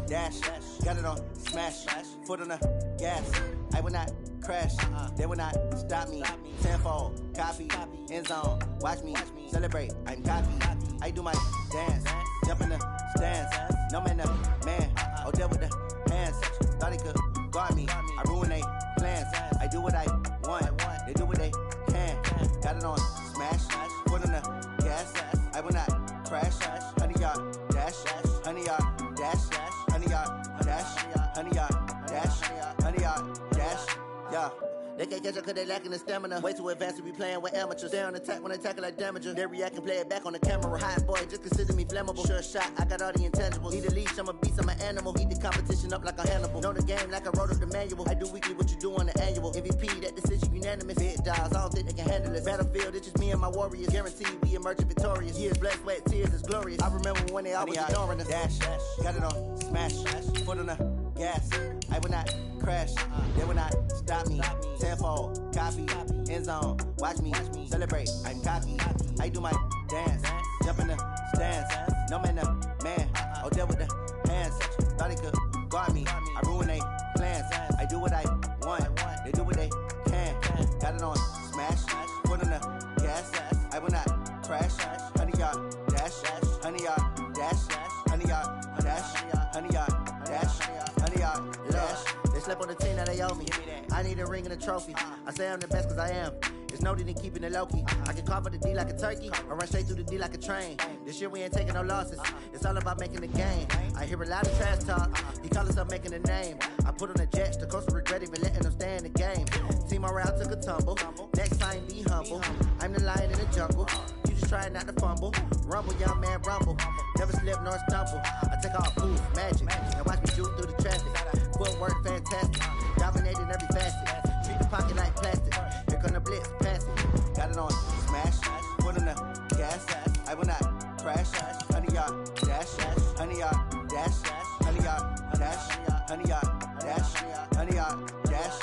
Dash, got it on, smash, foot on the gas. I will not crash, they will not stop me. Tenfold, copy, end zone, watch me celebrate. I'm cocky, I do my dance, jump in the stands. No man, man, oh there with the hands. Thought he could guard me, I ruin they plans. I do what I want, they do what they can. Got it on, smash, foot on the gas. I will not crash, 100-yard dash, 100-yard dash, 100-yard dash, 100-yard dash, 100-yard dash. Yeah, They can't catch up cause they lacking the stamina. Way too advanced to be playing with amateurs. They on attack when they tackle like damager. They react and play it back on the camera. Hot boy, just consider me flammable. Sure shot, I got all the intangibles. Need a leash, I'm a beast, I'm an animal. Eat the competition up like a Hannibal. Know the game like I wrote up the manual. I do weekly what you do on the annual. MVP, that decision unanimous. Big dogs, I don't think they can handle it. Battlefield, it's just me and my warriors. Guaranteed we emerging victorious. Years, blood, sweat, tears, it's glorious. I remember when they always ignoring us. Dash, got it on, smash, foot on the gas. I will not crash, they will not stop me. Tenfold, copy, end zone, watch me celebrate. I'm cocky, I do my dance, jump in the stands. No man, man, oh there with the hands. Thought he could guard me, I ruin they plans. I do what I want, they do what they can. Got it on, smash, foot on the gas. I will not crash, 100-yard dash, 100-yard dash, 100-yard dash, 100-yard dash, 100-yard dash. They slept on the team that they owe me. I need a ring and a trophy. I say I'm the best cause I am. It's no need in keeping it low-key. I can carve up the D like a turkey or run straight through the D like a train. This year we ain't taking no losses. It's all about making the game. I hear a lot of trash talk. He call himself making a name. I put on the Jets. The coach will regret even letting them stay in the game. Team morale took a tumble. Next time be humble. I'm the lion in the jungle. You just trying not to fumble. Rumble, young man, rumble. Never slip nor stumble. I take off move, magic. Now watch me shoot through the traffic. Footwork fantastic. Dominating every facet. Treat the pocket like plastic. Here come the blitz, pass it. Got it on, smash. Foot on the gas. I will not crash. 100-yard dash. 100-yard dash. 100-yard dash. 100-yard dash. 100-yard dash.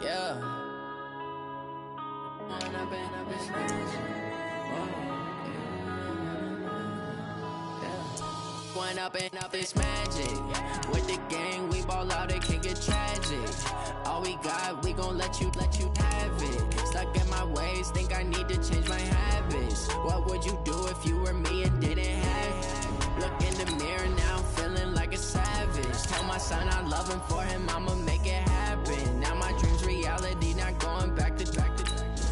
Yeah. One up and up is magic. With the gang, we ball out, it can get tragic. All we got, we gon' let you have it. Stuck in my ways, think I need to change my habits. What would you do if you were me and didn't have it? Look in the mirror now, I'm feeling like a savage. Tell my son I love him, for him I'ma make it happen. Now my dream's reality, not going back to.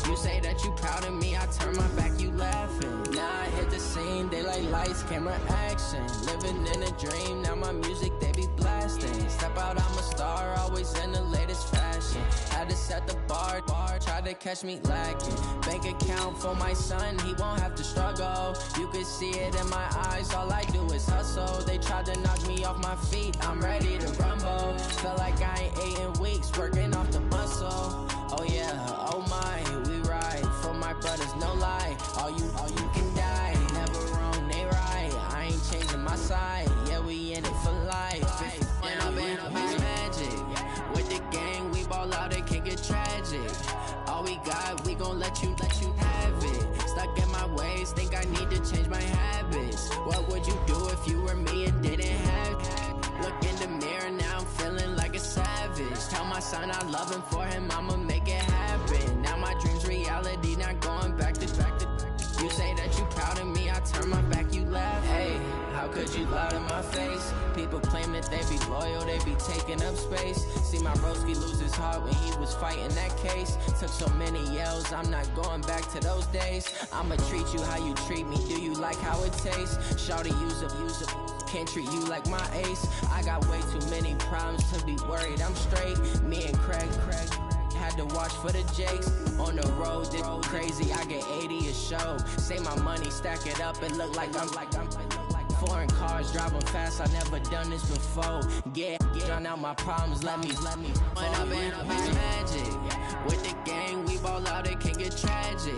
You say that you proud of me, I turn my back, you laughing. Now I hit the scene, they like lights, camera, action. Living in a dream, now my music, they be blasting. Step out, I'm a star, always in the latest fashion. Had to set the bar, try to catch me lacking. Bank account for my son, he won't have to struggle. You can see it in my eyes, all I do is hustle. They tried to knock me off my feet, I'm ready to rumble. Feel like I ain't ate in weeks, working off the muscle. Oh yeah, oh my, we ride for my brothers, no lie. All you can die, never wrong, they right. I ain't changing my side, yeah, we in it for life. When I've been magic, with the gang, we ball out, it can get tragic. All we got, we gon' let you have it. Stuck in my ways, think I need to change my habits. What would you do if you were me and didn't have it? Look in the mirror, now I'm feeling like a savage. Tell my son I love him, for him I'ma make it happen. Now my dream's reality, not going back to. You say that you proud of me, I turn my back, you laugh. Hey, how could you lie to my face? People claim that they be loyal, they be taking up space. See my broski lose his heart when he was fighting that case. Took so many yells, I'm not going back to those days. I'ma treat you how you treat me, do you like how it tastes? Shawty, use up, can't treat you like my ace. I got way too many problems to be worried, I'm straight. Me and Craig had to watch for the Jakes. On the road, this crazy, I get 80 a show. Say my money, stack it up, it look like I'm foreign cars, driving fast, I never done this before. Get drown out my problems, let me When I've been magic, with the gang, we ball out, it can get tragic.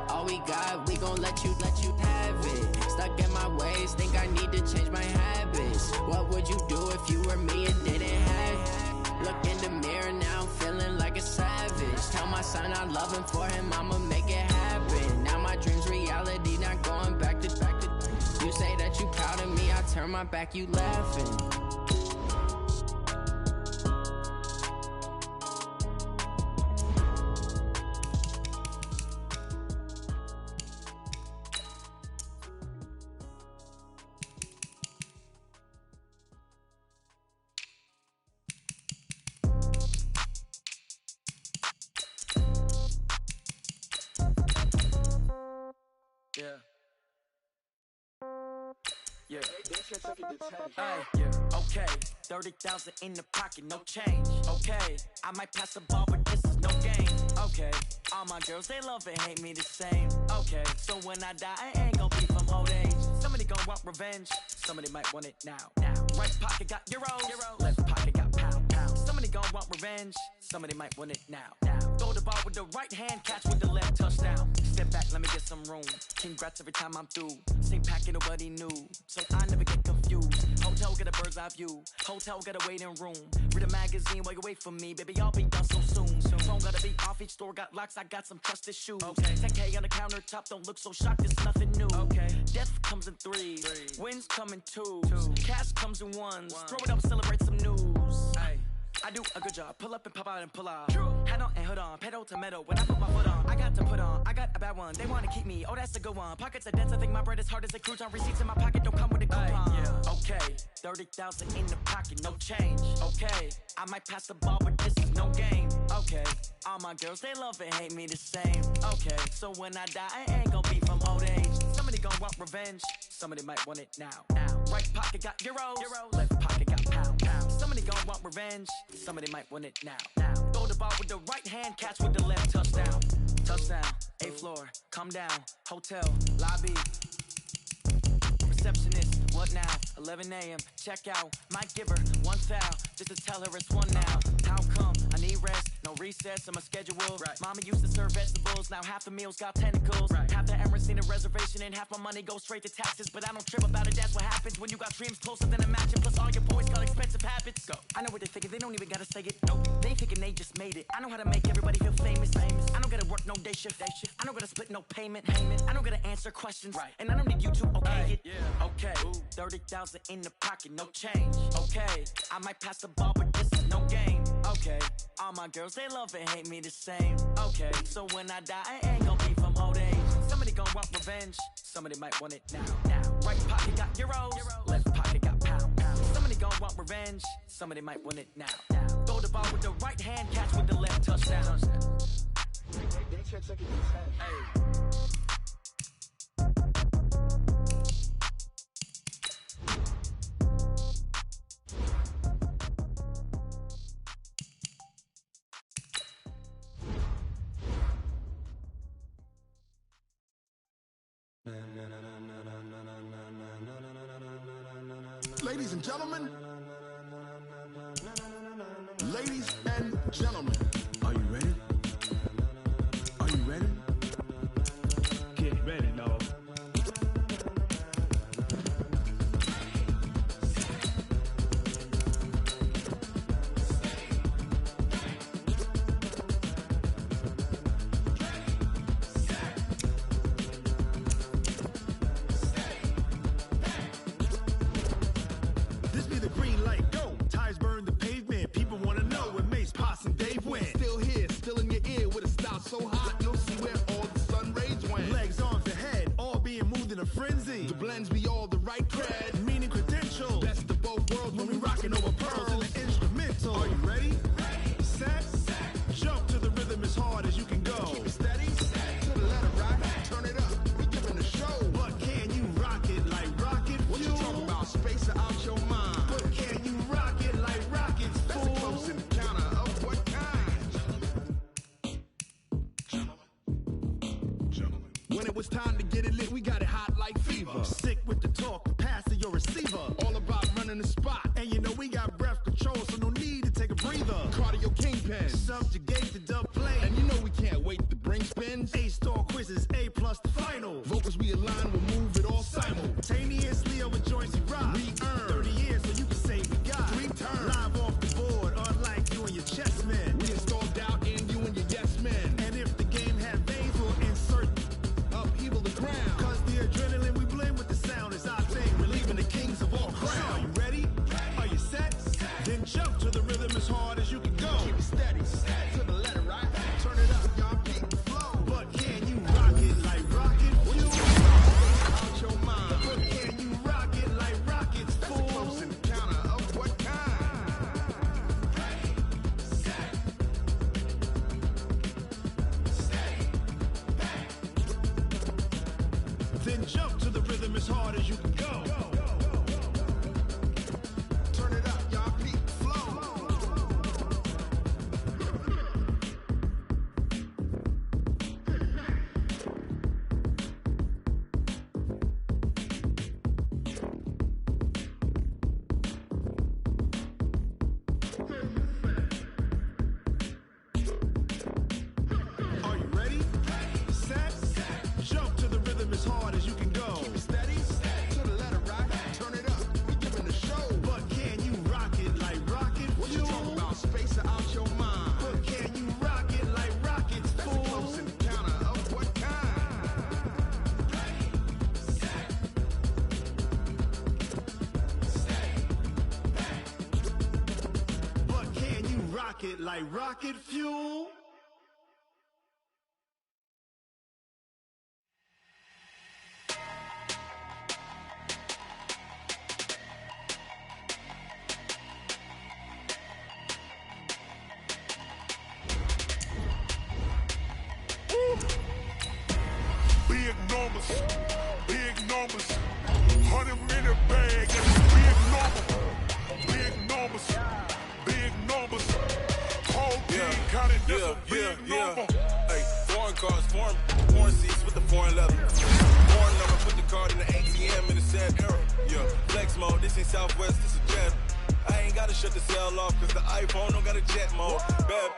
All we got, we gon' let you have it. Stuck in my ways, think I need to change my habits. What would you do if you were me and didn't have it? Look in the mirror, now I'm feeling like a savage. Tell my son I love him, for him I'ma make it happen. Now my dream's reality, not going back to. You say that you proud of me, I turn my back, you laughing. yeah. Okay, 30,000 in the pocket, no change. Okay, I might pass the ball, but this is no game. Okay, all my girls, they love and hate me the same. Okay, so when I die, I ain't gonna be from old age. Somebody gonna want revenge, somebody might want it now. Right pocket got euros, left pocket got pound. Somebody gonna want revenge, somebody might want it now. Throw the ball with the right hand, catch with the left, touchdown. Step back, let me get some room. Congrats every time I'm through. Same packet, nobody knew, so I never get confused. Hotel get a bird's eye view. Hotel get a waiting room. Read a magazine while you wait for me, baby. I'll be done so soon. Phone gotta be off. Each store got locks. I got some trusted shoes. Okay. 10K on the countertop. Don't look so shocked. It's nothing new. Okay. Death comes in threes. Wins come in twos. Cash comes in ones. Throw it up, celebrate some news. Ay. I do a good job. Pull up and pop out and pull out. Hat on and hood on. Pedal to metal. When I put my foot on, I got to put on. I got a bad one. They want to keep me. Oh, that's a good one. Pockets are dense. I think my bread is hard as a crouton. Receipts in my pocket don't come with a coupon. Yeah. Okay. 30,000 in the pocket. No change. Okay. I might pass the ball, but this is no game. Okay. All my girls, they love and hate me the same. Okay. So when I die, I ain't gonna be from old age. Somebody gonna want revenge. Somebody might want it now. Right pocket got euros. Left pocket got pound. Somebody gonna want revenge. Somebody might want it now. Throw the ball with the right hand, catch with the left, touchdown. Touchdown, 8th floor, come down, hotel, lobby. Receptionist, what now? 11 a.m., check out, might give her one foul, just to tell her it's one now. How come? I need rest, no recess on my schedule. Right. Mama used to serve vegetables, now half the meals got tentacles. Right. Half the Emirates need a reservation and half my money goes straight to taxes. But I don't trip about it, that's what happens when you got dreams closer than a matching. Plus all your boys got expensive habits. Go. I know what they thinking, they don't even gotta say it. Nope. They thinking they just made it. I know how to make everybody feel famous. I don't gotta work no day shift. I don't gotta split no payment. I don't gotta answer questions. Right. And I don't need you to okay it. Yeah. Okay. 30,000 in the pocket, no change. Okay. I might pass the ball, but this is no game. Okay. All my girls, they love and hate me the same. Okay. So when I die, I ain't gonna be from old age. Somebody gonna want revenge. Somebody might want it now. Right pocket got euros. Left pocket got pound. Somebody gonna want revenge. Somebody might want it now. Throw the ball with the right hand, catch with the left, touchdown. Hey. Ladies and gentlemen, are you ready? Are you ready? Get ready, dog. This be the green light, go. Tires burn the pavement. People wanna know when Mace, Poss, and Dave went. Still here, still in your ear with a style so hot, you'll see where all the sun rays went. Legs, arms, and head, all being moved in a frenzy. The blends be all the right cred, meaning credentials. Best of both worlds when we rockin' over pearls in the instrumental. Are you ready? Set. Jump to the rhythm as hard as you can go. Keep it steady, to the letter right. Turn it up, we giving the show. But can you rock it like rocket fuel? What you talking about? Space or out your mind? But can you rock it like rockets, fool? That's a close encounter of what kind? Gentlemen. When it was time to get it lit, we got it hot like fever. Sick with the talk, pass to your receiver. All about running the spot. And you know we got breath control, so no need to take a breather. Cardio kingpin, subjugate the dub plane. And you know we can't wait to bring spins. A-star quizzes, A+ the final. Vocals we align, we'll move it all simultaneously over joints we rock. We earn 30 years so you can say we got 3 turns. Live off the board, unlike you and your chess men. We install doubt in you and your yes men. And if the game had veins, we'll insert upheaval the ground. Cause the adrenaline we blend with the sound is our thing. We're leaving the kings of all crowns. So are you ready? Are you set? Then jump to the rhythm as hard as you can go. Keep it steady, to the letter right. Turn it up, y'all keep the flow. But can you rock it like rocket fuel? Out your mind. But can you rock it like rockets, fool? That's a close encounter of what kind? Then jump to the rhythm as hard as you can go. pocket like rocket fuel. Big numbers, big numbers. 100-minute bag, that's a big number. Big numbers, big numbers. Whole team counted, that's a big number. Hey, foreign cars, foreign seats with the foreign leather. Foreign number, put the card in the ATM in the sad era. Yeah, flex mode, this ain't Southwest, this is Jet. I ain't gotta shut the cell off, cause the iPhone don't got a jet mode. Bad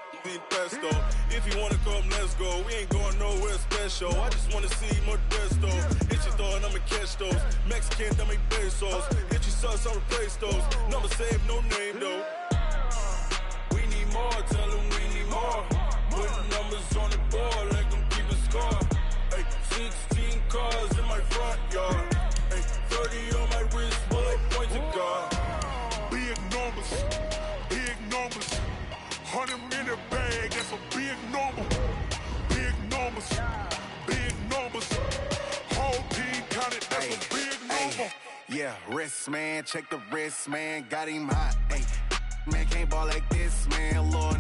pesto. If you wanna come, let's go. We ain't going nowhere special. I just wanna see Modesto. Hit your thought, I'ma catch those. Mexican, I make pesos. Hit your sauce, I'll replace those. Number save, no name though. We need more, tell them we need more. Putting numbers on the board, let them keep a score. Hey, 16 cars in my front yard. Hey, 30 on my wrist, bullet point to God. Big numbers, big numbers. 100-minute bag, that's a big number. Big numbers, big numbers. Whole team counted, that's a big number. Yeah, wrist man, check the wrist man, got him hot. Ay, man can't ball like this, man. Lord,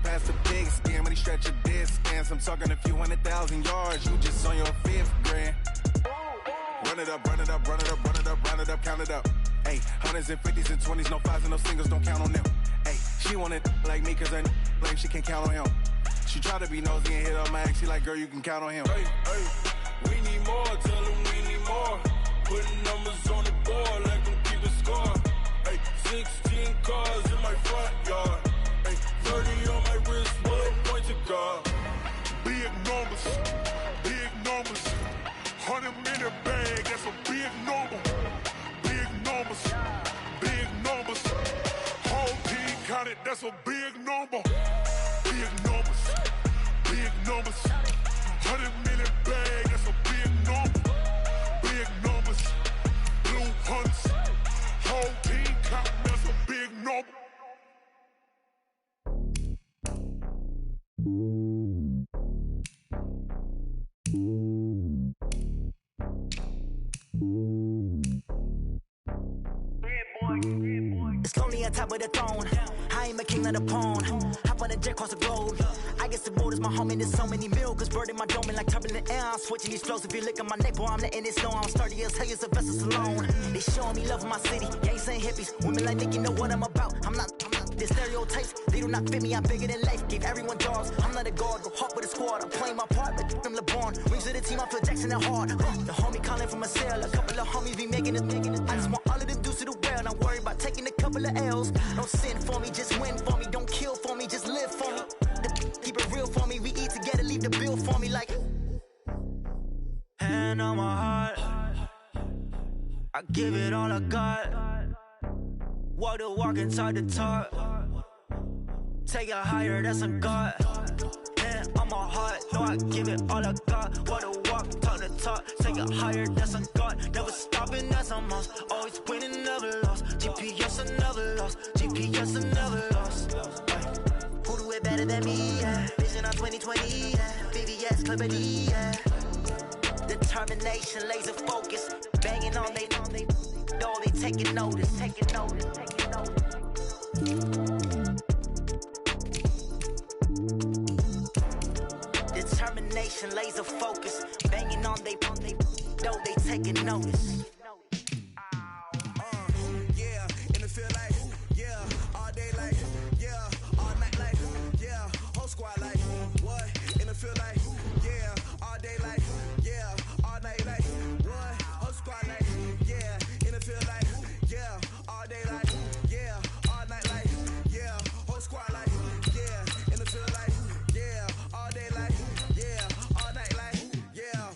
past the big skin when he stretch a distance. I'm talking a few 100,000 yards, you just on your 5th grand. Run it up, run it up, run it up, run it up, run it up, count it up. Ay, hundreds and 50s and 20s, no 5s and no singles, don't count on them. Ay, she wanted like me cause her blame, she can't count on him. She tried to be nosy and hit up my ex, she like, girl, you can count on him. Hey, we need more, tell them we need more. Putting numbers on the board, let them keep a score. Hey, 16 cars in my front yard. Hey, 30 on my wrist, bullet point to God. Big numbers, big numbers. 100-minute bag, that's a big number. Big numbers, big numbers. Whole team counted, that's a big number. Big numbers, big numbers. 100-minute bag, that's a big number. Big numbers, blue hunts. Whole team counting, that's a big number. It's lonely on top of the throne. I ain't a king of the pawn. Hop on a jet across the globe. I guess the world is my home and there's so many milkers. Bird in my dome and like turbulent air. I'm switching these flows. If you look at my neck, boy, I'm letting it snow. I'm sturdy as hell as a vessel alone. They showing me love in my city. Gangs ain't hippies. Women like Nick, you know what I'm about. I'm not the stereotypes. They do not fit me. I'm bigger than life. Give everyone jobs. I'm not a guard. Go hard with a squad. I'm playing my part like them LeBron. Rings to the team. I feel Jackson and hard. The homie calling from a cell. A couple of homies be making it. I just want all of them dudes to the well. Not worry about taking a couple of L's. Don't sin for me, just win for me. Don't kill for me, just live for me. Keep it real for me. We eat together, leave the bill for me like. Hand on my heart, I give it all I got. Walk the walk inside the talk. Take it higher, that's a God. Hand on my heart, no, I give it all I got. Walk the walk, talk the talk. Take it higher, that's a God. Never stopping, that's a must. Always winning, never lost. GPS, I never lost. GPS, I never lost. Who do it better than me? Yeah. Vision on 2020. Yeah. VVS, Clippity. Yeah. Determination, laser focus. Banging on they, no, they taking notice. Taking notice, taking notice. Determination, laser focus. Banging on they, no, they taking notice. Yeah, in the field like, yeah, all day like, yeah, all night like, yeah, whole squad like, what? In the field like, yeah, all day like, yeah, all night like, what? Whole squad like, yeah, in the field like, yeah, all day like, yeah, all night like, yeah, whole squad like, yeah, in the field like, yeah, all day like, yeah, all night like, yeah.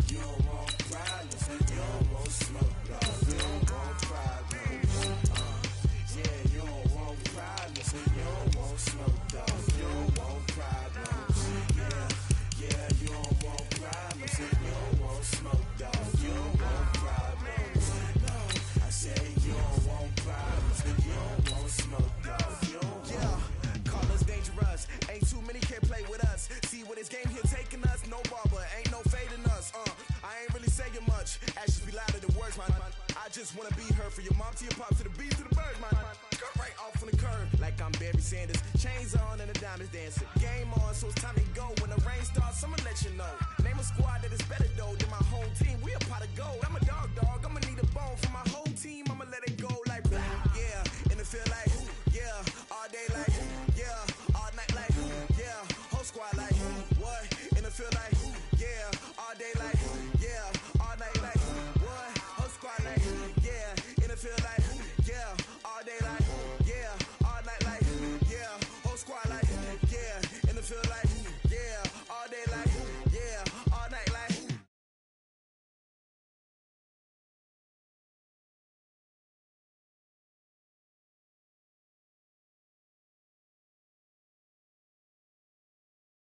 You don't want problems, you don't want smoke, dog. You don't want problems. Yeah, you don't want problems, you don't want smoke, dog. You don't want problems. can't play with us. See where this game here taking us, no barber, ain't no fading us. I ain't really saying much, actions be louder than words, man. I just wanna be heard from your mom to your pop to the beat to the birds, man. Cut right off on the curb, like I'm Barry Sanders. Chains on and the diamonds dancing. Game on, so it's time to go. When the rain starts, I'ma let you know. Name a squad that is better though than my home team. We a pot of gold. I'm a dog, I'ma need a bone for my